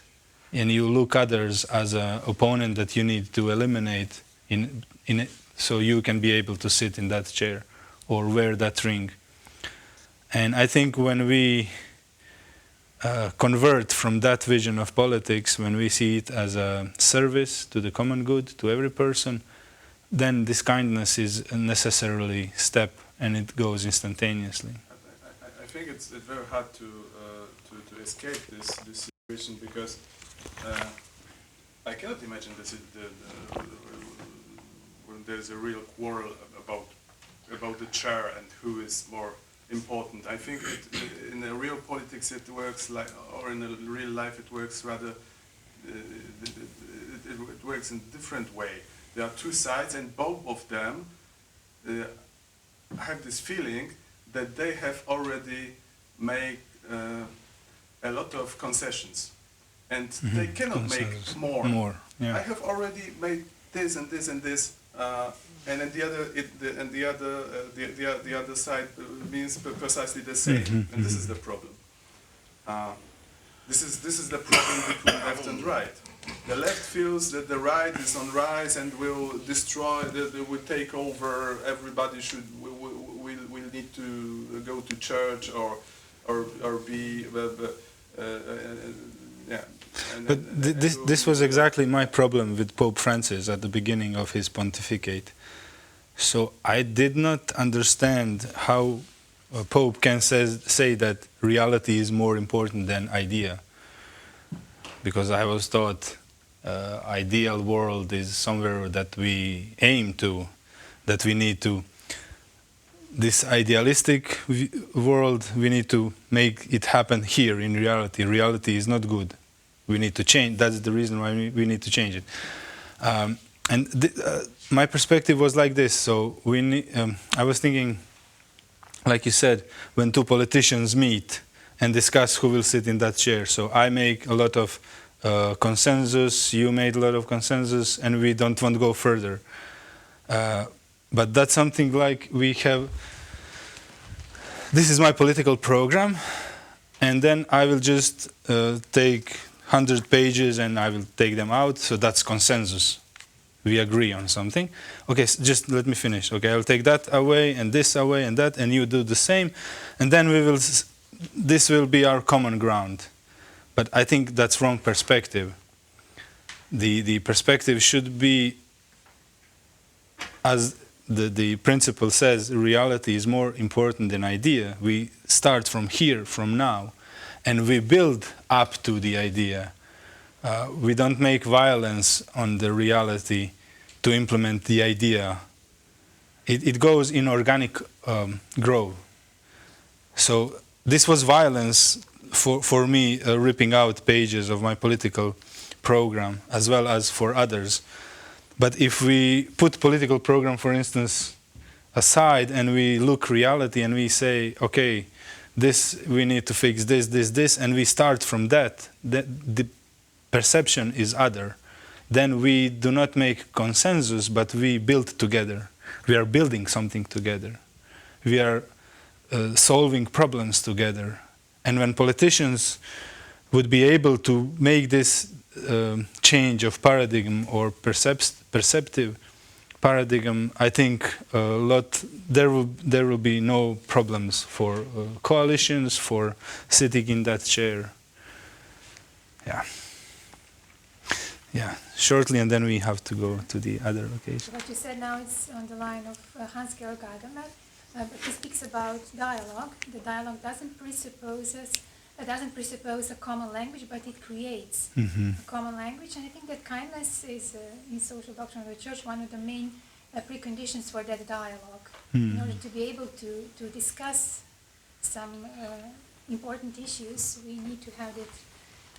and you look others as an opponent that you need to eliminate in it, so you can be able to sit in that chair or wear that ring. And I think when we convert from that vision of politics, when we see it as a service to the common good, to every person, then this kindness is a necessarily step, and it goes instantaneously. I think it's very hard to escape this situation, because I cannot imagine when there's a real quarrel about the chair and who is more important. I think in a real politics it works like, or in a real life it works rather, it works in a different way. There are two sides, and both of them have this feeling that they have already made a lot of concessions, and they cannot make more. Yeah. I have already made this and this and this, and then the other side means precisely the same, and this is the problem. This is the problem between left and right. The left feels that the right is on rise and will destroy, will take over. Everybody will need to go to church or be yeah. But this was exactly my problem with Pope Francis at the beginning of his pontificate. So I did not understand how a Pope can say that reality is more important than idea. Because I was taught ideal world is somewhere that we aim to, that we need to, this idealistic world, we need to make it happen here in reality. Reality is not good. We need to change. That's the reason why we need to change it. My perspective was like this. So I was thinking, like you said, when two politicians meet and discuss who will sit in that chair. So I make a lot of consensus, you made a lot of consensus, and we don't want to go further. But that's something like we have, this is my political program, and then I will just take 100 pages and I will take them out, so that's consensus. We agree on something. Okay, so just let me finish. Okay, I'll take that away and this away and that, and you do the same, and then this will be our common ground. But I think that's wrong perspective. The perspective should be, as the principle says, reality is more important than idea. We start from here, from now, and we build up to the idea. We don't make violence on the reality to implement the idea. It goes in organic growth. So this was violence for me, ripping out pages of my political program, as well as for others. But if we put political program, for instance, aside, and we look reality and we say, okay, this we need to fix this, and we start from that, the perception is other. Then we do not make consensus, but we build together. We are building something together. We are solving problems together. And when politicians would be able to make this change of paradigm or perceptive paradigm, I think there will be no problems for coalitions, for sitting in that chair. Yeah, shortly, and then we have to go to the other occasion. What you said now is on the line of Hans-Georg Gadamer, but he speaks about dialogue. The dialogue doesn't presuppose a common language, but it creates a common language. And I think that kindness is, in social doctrine of the Church, one of the main preconditions for that dialogue. In order to be able to discuss some important issues, we need to have that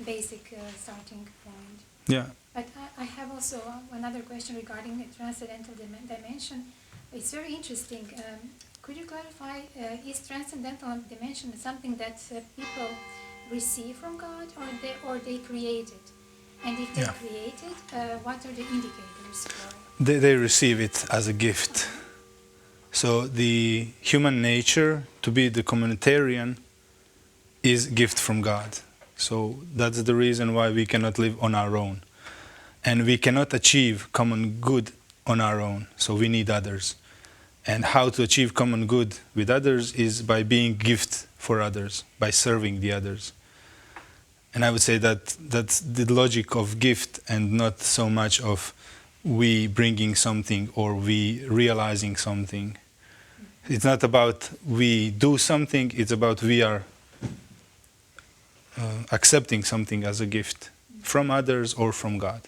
basic starting point. Yeah. But I have also another question regarding the transcendental dimension. It's very interesting. Could you clarify, is transcendental dimension something that people receive from God, or they create it? And if they create it, what are the indicators for it? They receive it as a gift. So the human nature, to be the communitarian, is a gift from God. So that's the reason why we cannot live on our own. And we cannot achieve common good on our own, so we need others. And how to achieve common good with others is by being gift for others, by serving the others. And I would say that that's the logic of gift and not so much of we bringing something or we realizing something. It's not about we do something, it's about we are accepting something as a gift from others or from God.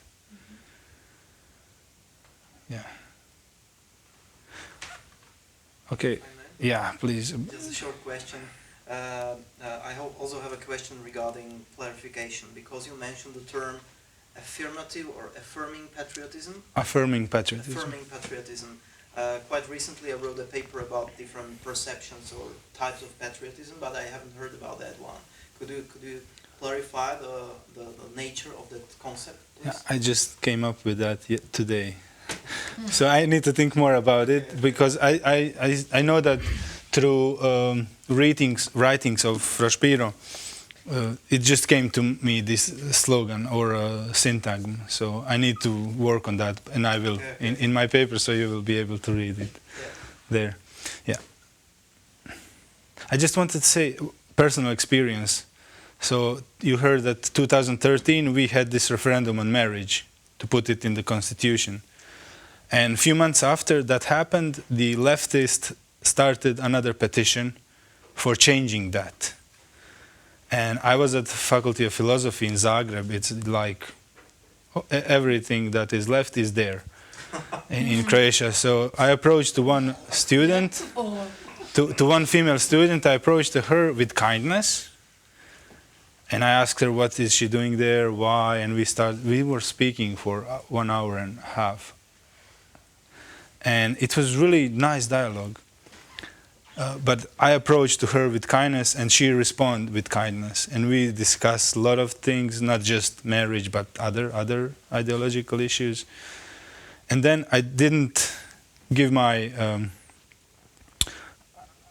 Yeah. Okay. Yeah, please. Just a short question. I also have a question regarding clarification, because you mentioned the term affirmative or affirming patriotism. Affirming patriotism. Affirming patriotism. Quite recently I wrote a paper about different perceptions or types of patriotism, but I haven't heard about that one. Could you clarify the nature of that concept, please? I just came up with that today. So I need to think more about it, because I know that through writings of Frashpiro, it just came to me, this slogan or syntagm. So I need to work on that, and I will in my paper, so you will be able to read it there. Yeah. I just wanted to say personal experience. So you heard that 2013 we had this referendum on marriage to put it in the constitution. And a few months after that happened, the leftists started another petition for changing that. And I was at the Faculty of Philosophy in Zagreb. It's like everything that is left is there in Croatia. So I approached one student, to one female student, I approached her with kindness. And I asked her what is she doing there, why, and we were speaking for 1 hour and a half. And it was really nice dialogue. But I approached her with kindness, and she responded with kindness. And we discussed a lot of things, not just marriage, but other ideological issues. And then I didn't give my...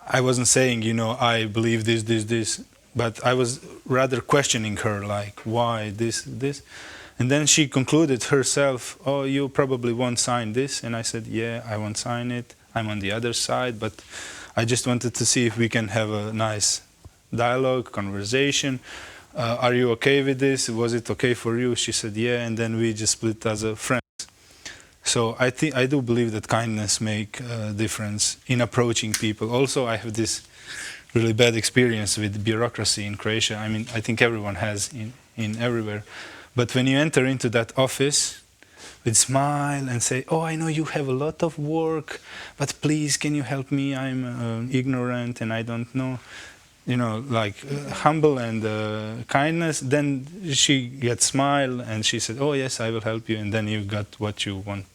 I wasn't saying, I believe this, but I was rather questioning her, like, why this? And then she concluded herself, oh, you probably won't sign this. And I said, yeah, I won't sign it. I'm on the other side, but I just wanted to see if we can have a nice dialogue, conversation. Are you okay with this? Was it okay for you? She said, yeah, and then we just split as a friends. So I do believe that kindness makes a difference in approaching people. Also, I have this really bad experience with bureaucracy in Croatia. I mean, I think everyone has in everywhere. But when you enter into that office, with smile and say, oh, I know you have a lot of work, but please, can you help me? I'm ignorant and I don't know. Humble and kindness. Then she gets smile and she said, oh, yes, I will help you. And then you got what you want.